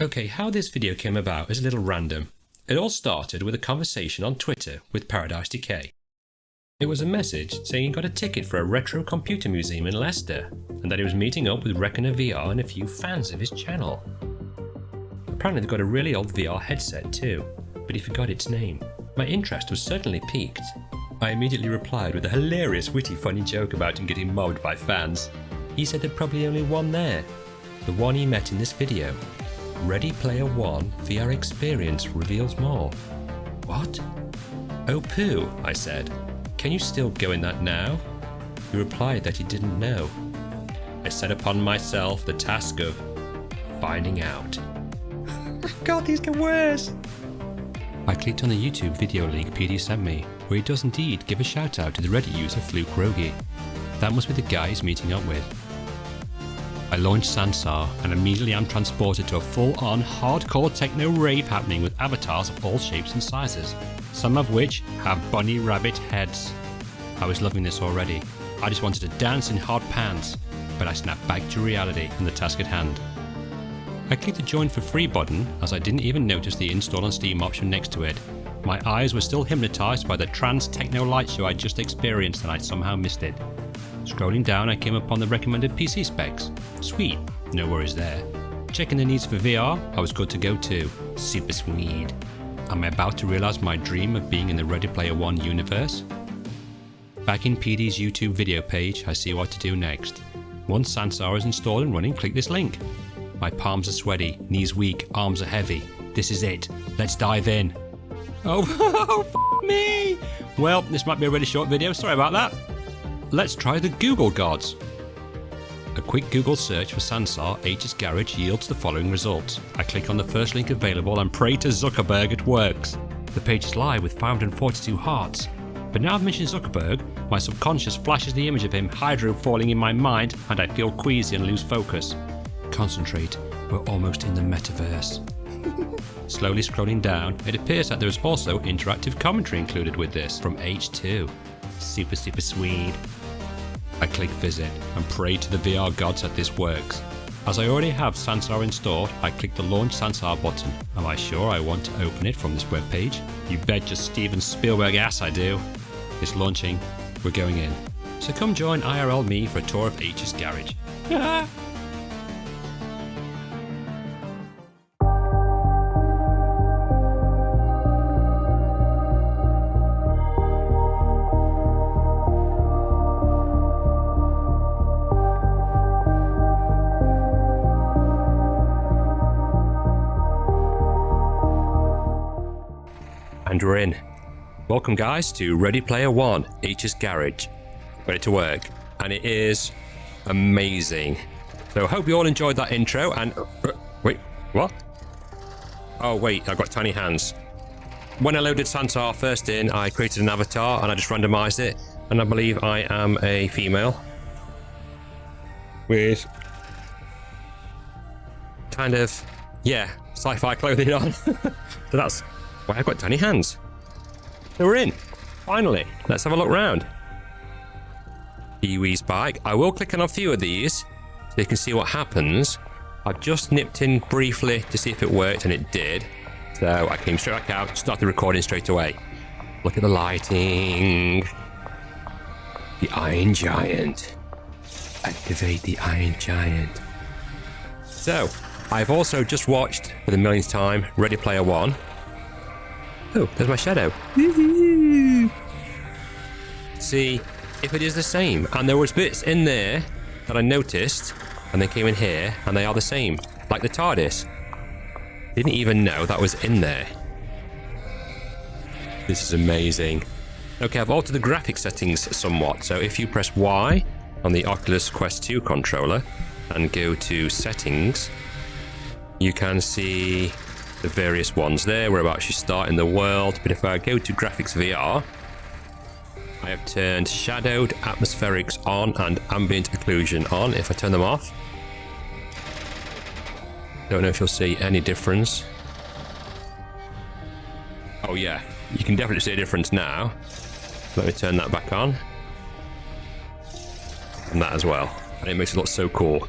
Okay, how this video came about is a little random. It all started with a conversation on Twitter with Paradise Decay. It was a message saying he got a ticket for a retro computer museum in Leicester, and that he was meeting up with Reckoner VR and a few fans of his channel. Apparently they've got a really old VR headset too, but he forgot its name. My interest was certainly piqued. I immediately replied with a hilarious witty funny joke about him getting mobbed by fans. He said there'd probably only one there, the one he met in this video. Ready Player One VR experience reveals more. What? Oh poo, I said. Can you still go in that now? He replied that he didn't know. I set upon myself the task of finding out. God, these get worse! I clicked on the YouTube video link PD sent me, where he does indeed give a shout out to the Reddit user Fluke Rogi. That must be the guy he's meeting up with. I launched Sansar and immediately I'm transported to a full-on hardcore techno rave happening with avatars of all shapes and sizes, some of which have bunny rabbit heads. I was loving this already. I just wanted to dance in hot pants, but I snapped back to reality and the task at hand. I clicked the join for free button as I didn't even notice the install on Steam option next to it. My eyes were still hypnotized by the trance techno light show I just experienced and I somehow missed it. Scrolling down, I came upon the recommended PC specs. Sweet, no worries there. Checking the needs for VR, I was good to go too. Super sweet. Am I about to realize my dream of being in the Ready Player One universe? Back in PD's YouTube video page, I see what to do next. Once Sansar is installed and running, click this link. My palms are sweaty, knees weak, arms are heavy. This is it. Let's dive in. Oh, f me! Well, this might be a really short video, sorry about that. Let's try the Google gods. A quick Google search for Sansar Aechs Garage yields the following results. I click on the first link available and pray to Zuckerberg it works. The page is live with 542 hearts. But now I've mentioned Zuckerberg, my subconscious flashes the image of him hydro falling in my mind and I feel queasy and lose focus. Concentrate, we're almost in the metaverse. Slowly scrolling down, it appears that there is also interactive commentary included with this from H2. Super sweet. I click visit and pray to the VR gods that this works. As I already have Sansar installed, I click the launch Sansar button. Am I sure I want to open it from this webpage? You bet your Steven Spielberg ass I do. It's launching, we're going in. So come join IRL me for a tour of Aechs Garage. And we're in. Welcome guys to Ready Player One, Aechs Garage. Ready to work. And it is amazing. So I hope you all enjoyed that intro and... wait, what? Oh wait, I've got tiny hands. When I loaded Sansar first in, I created an avatar and I just randomized it. And I believe I am a female. With... kind of... yeah, sci-fi clothing on. So that's... wow, I've got tiny hands. So we're in. Finally. Let's have a look round. Kiwi's bike. I will click on a few of these so you can see what happens. I've just nipped in briefly to see if it worked and it did. So I came straight back out, started recording straight away. Look at the lighting. The Iron Giant. Activate the Iron Giant. So, I've also just watched, for the millionth time, Ready Player One. Oh, there's my shadow. See if it is the same. And there was bits in there that I noticed and they came in here and they are the same. Like the TARDIS. Didn't even know that was in there. This is amazing. Okay, I've altered the graphic settings somewhat. So if you press Y on the Oculus Quest 2 controller and go to settings, you can see the various ones there. We're about to start in the world, but if I go to graphics VR, I have turned shadowed atmospherics on and ambient occlusion on. If I turn them off, don't know if you'll see any difference. Oh yeah, you can definitely see a difference now. Let me turn that back on. And that as well. And it makes it look so cool.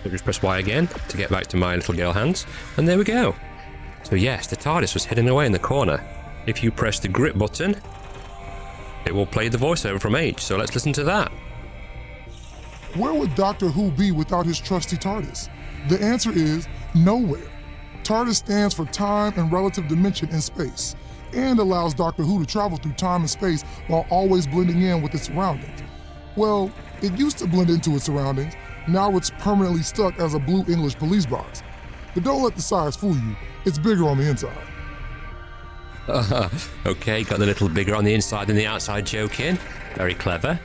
So just press Y again to get back to my little girl hands, and there we go. So yes, the TARDIS was hidden away in the corner. If you press the grip button, it will play the voiceover from Aechs, so let's listen to that. Where would Doctor Who be without his trusty TARDIS? The answer is nowhere. TARDIS stands for time and relative dimension in space, and allows Doctor Who to travel through time and space while always blending in with its surroundings. Well, it used to blend into its surroundings, now it's permanently stuck as a blue English police box. But don't let the size fool you, it's bigger on the inside. Okay, got the little bigger on the inside than the outside joke in. Very clever.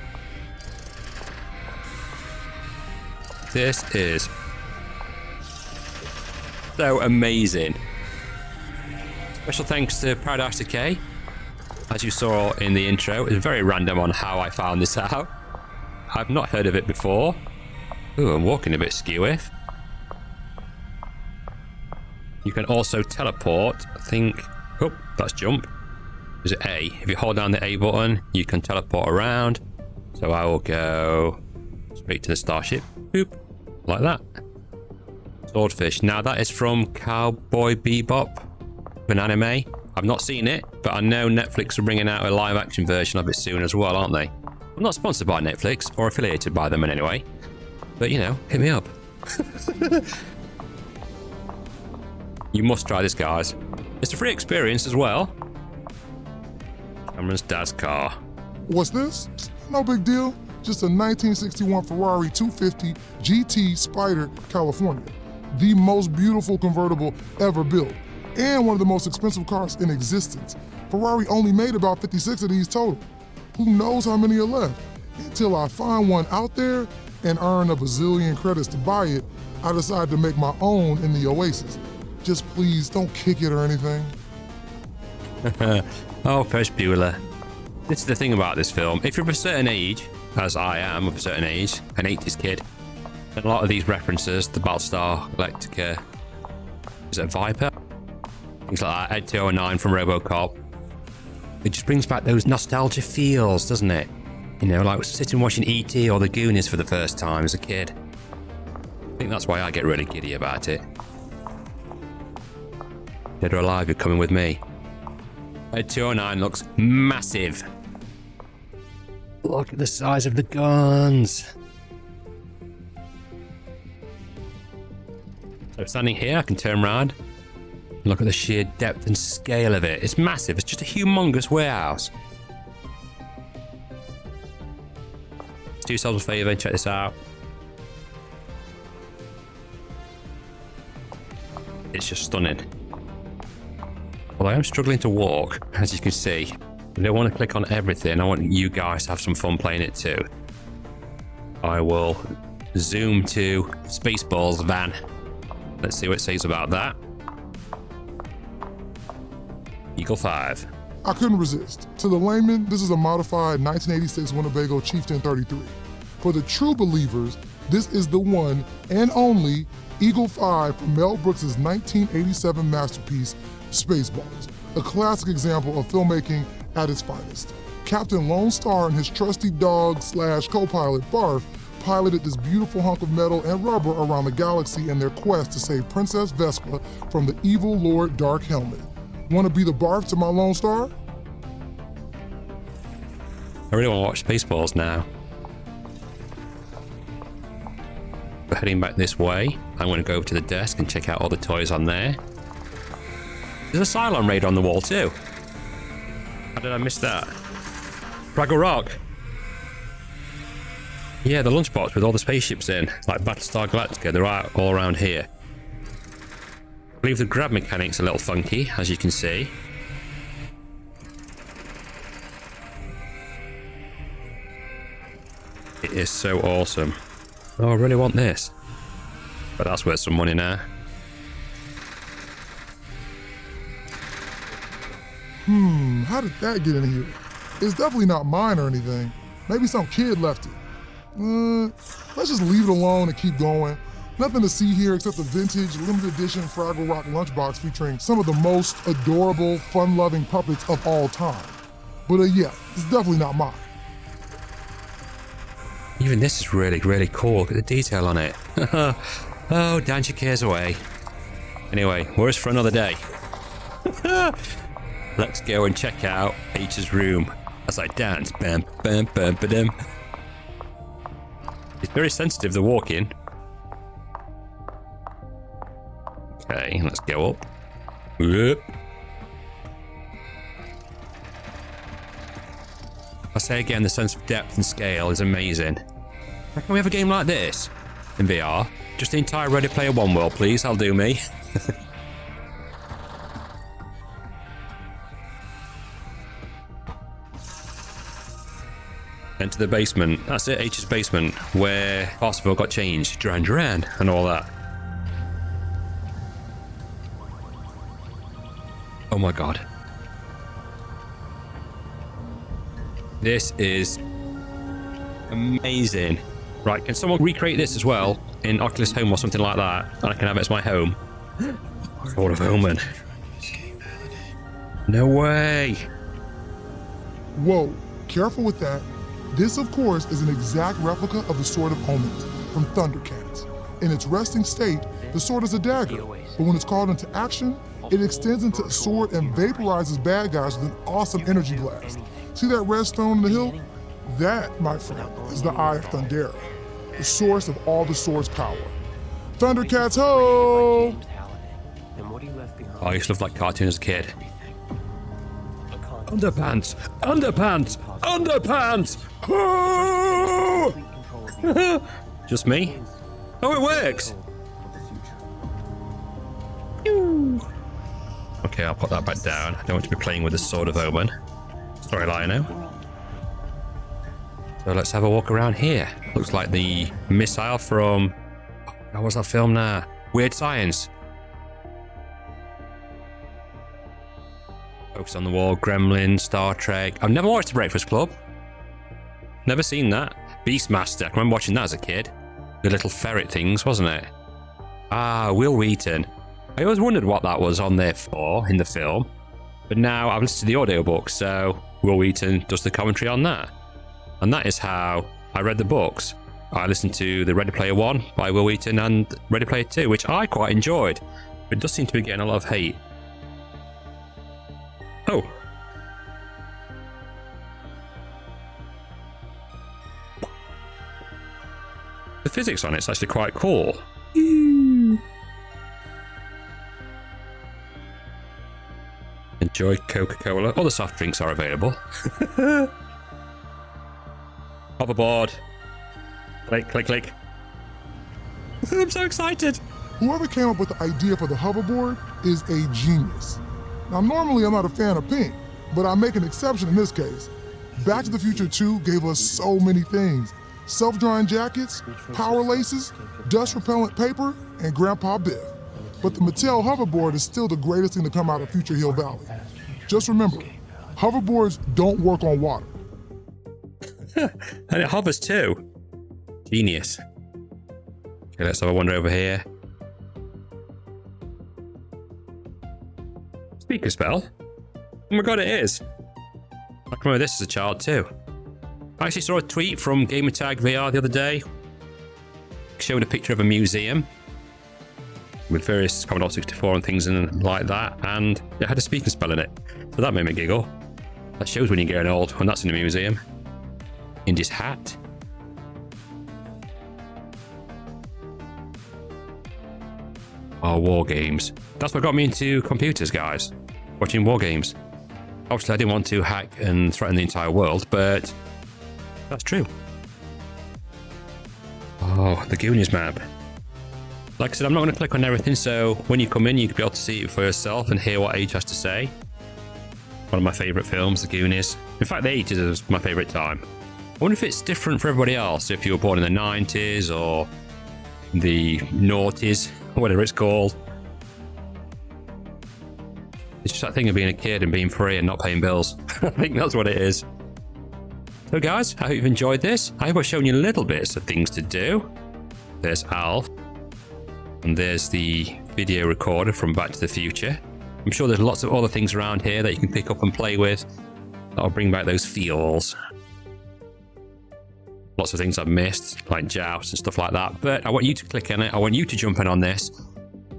This is so amazing. Special thanks to Paradise Decay. As you saw in the intro, it's very random on how I found this out. I've not heard of it before. Ooh, I'm walking a bit skew-if. You can also teleport, I think. Oh, that's jump. Is it A? If you hold down the A button, you can teleport around. So I will go straight to the starship. Boop. Like that. Swordfish. Now that is from Cowboy Bebop, an anime. I've not seen it, but I know Netflix are bringing out a live action version of it soon as well, aren't they? I'm not sponsored by Netflix or affiliated by them in any way. But, you know, hit me up. You must try this, guys. It's a free experience as well. Cameron's dad's car. What's this? No big deal. Just a 1961 Ferrari 250 GT Spider, California. The most beautiful convertible ever built, and one of the most expensive cars in existence. Ferrari only made about 56 of these total. Who knows how many are left? Until I find one out there and earn a bazillion credits to buy it, I decide to make my own in the Oasis. Just please don't kick it or anything. Oh, Ferris Bueller. This is the thing about this film. If you're of a certain age, as I am of a certain age, an 80s kid, and a lot of these references, the Battlestar Galactica, is it Viper? Things like that, Ed 209 from RoboCop. It just brings back those nostalgia feels, doesn't it? You know, like sitting watching E.T. or The Goonies for the first time as a kid. I think that's why I get really giddy about it. Dead or alive, you're coming with me. Ed 209 looks massive. Look at the size of the guns. So standing here, I can turn around. Look at the sheer depth and scale of it. It's massive. It's just a humongous warehouse. Do yourselves a favor and check this out. It's just stunning. Well, I am struggling to walk, as you can see. I don't want to click on everything. I want you guys to have some fun playing it too. I will zoom to Spaceballs van. Let's see what it says about that. Eagle 5. I couldn't resist. To the layman, this is a modified 1986 Winnebago Chieftain 33. For the true believers, this is the one and only Eagle 5 from Mel Brooks' 1987 masterpiece, Spaceballs, a classic example of filmmaking at its finest. Captain Lone Star and his trusty dog/co-pilot Barf piloted this beautiful hunk of metal and rubber around the galaxy in their quest to save Princess Vespa from the evil Lord Dark Helmet. Want to be the Barf to my Lone Star? I really want to watch Spaceballs now. We're heading back this way. I'm going to go over to the desk and check out all the toys on there. There's a Cylon Raider on the wall too. How did I miss that? Fraggle Rock. Yeah, the lunchbox with all the spaceships in, like Battlestar Galactica, they're all around here. I believe the grab mechanic's a little funky, as you can see. It is so awesome. Oh, I really want this. But that's worth some money now. How did that get in here? It's definitely not mine or anything. Maybe some kid left it. Let's just leave it alone and keep going. Nothing to see here except the vintage limited edition Fraggle Rock lunchbox featuring some of the most adorable, fun-loving puppets of all time. But yeah, it's definitely not mine. Even this is really, really cool. Look at the detail on it. Oh, dance your cares away. Anyway, worse for another day. Let's go and check out Aech's room as I dance. Bam, bam, bam, ba-dum. It's very sensitive, the walking. Okay, let's go up. Whoop. I say again, the sense of depth and scale is amazing. How can we have a game like this in VR? Just the entire Ready Player One world, please. That'll do me. Enter the basement. That's it, Aech's Basement, where Parsifal got changed. Duran, and all that. Oh my god. This is amazing. Right, can someone recreate this as well in Oculus Home or something like that? And I can have it as my home. Sword of Omen. No way. Whoa, careful with that. This, of course, is an exact replica of the Sword of Omen from Thundercats. In its resting state, the sword is a dagger, but when it's called into action, it extends into a sword and vaporizes bad guys with an awesome energy blast. See that red stone in the hill? That, my friend, is the Eye of Thundera, the source of all the sword's power. Thundercats ho! Oh, I used to love that cartoon as a kid. Underpants! Underpants! Underpants! Oh! Just me? Oh, it works! Okay, I'll put that back down. I don't want to be playing with the Sword of Omen. Sorry, Lionel. So let's have a walk around here. Looks like the missile from... Oh, what's that film now? Weird Science. Focus on the Wall, Gremlin, Star Trek. I've never watched The Breakfast Club. Never seen that. Beastmaster. I can remember watching that as a kid. The little ferret things, wasn't it? Ah, Will Wheaton. I always wondered what that was on there for in the film. But now I've listened to the audiobook, so Will Wheaton does the commentary on that. And that is how I read the books. I listened to the Ready Player One by Will Wheaton and Ready Player Two, which I quite enjoyed. But it does seem to be getting a lot of hate. Oh. The physics on it's actually quite cool. Enjoy Coca-Cola. Other soft drinks are available. Hoverboard. Click, click, click. I'm so excited. Whoever came up with the idea for the hoverboard is a genius. Now, normally I'm not a fan of pink, but I make an exception in this case. Back to the Future 2 gave us so many things. Self-drying jackets, power laces, dust-repellent paper, and Grandpa Biff. But the Mattel hoverboard is still the greatest thing to come out of Future Hill Valley. Just remember, hoverboards don't work on water. And it hovers too. Genius. Okay, let's have a wander over here. Speaker spell? Oh my god, it is. I can remember this as a child too. I actually saw a tweet from Gamertag VR the other day showing a picture of a museum with various Commodore 64 and things and like that, and it had a speaker spell in it. So that made me giggle. That shows when you're getting old, when that's in a museum. Indy's hat. Oh, war games. That's what got me into computers, guys. Watching war games. Obviously, I didn't want to hack and threaten the entire world, but that's true. Oh, the Goonies map. Like I said, I'm not going to click on everything, so when you come in, you can be able to see it for yourself and hear what Aech has to say. One of my favourite films, The Goonies. In fact, the 80s is my favourite time. I wonder if it's different for everybody else, if you were born in the 90s or the noughties, whatever it's called. It's just that thing of being a kid and being free and not paying bills. I think that's what it is. So guys, I hope you've enjoyed this. I hope I've shown you little bits of things to do. There's Alf. And there's the video recorder from Back to the Future. I'm sure there's lots of other things around here that you can pick up and play with. That'll bring back those feels. lots of things I've missed, like Joust and stuff like that. But I want you to click on it. I want you to jump in on this.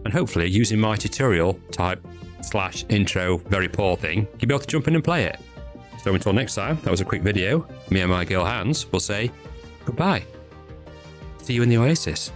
And hopefully, using my tutorial type / intro very poor thing, you'll be able to jump in and play it. So until next time, that was a quick video. Me and my girl Hans will say goodbye. See you in the Oasis.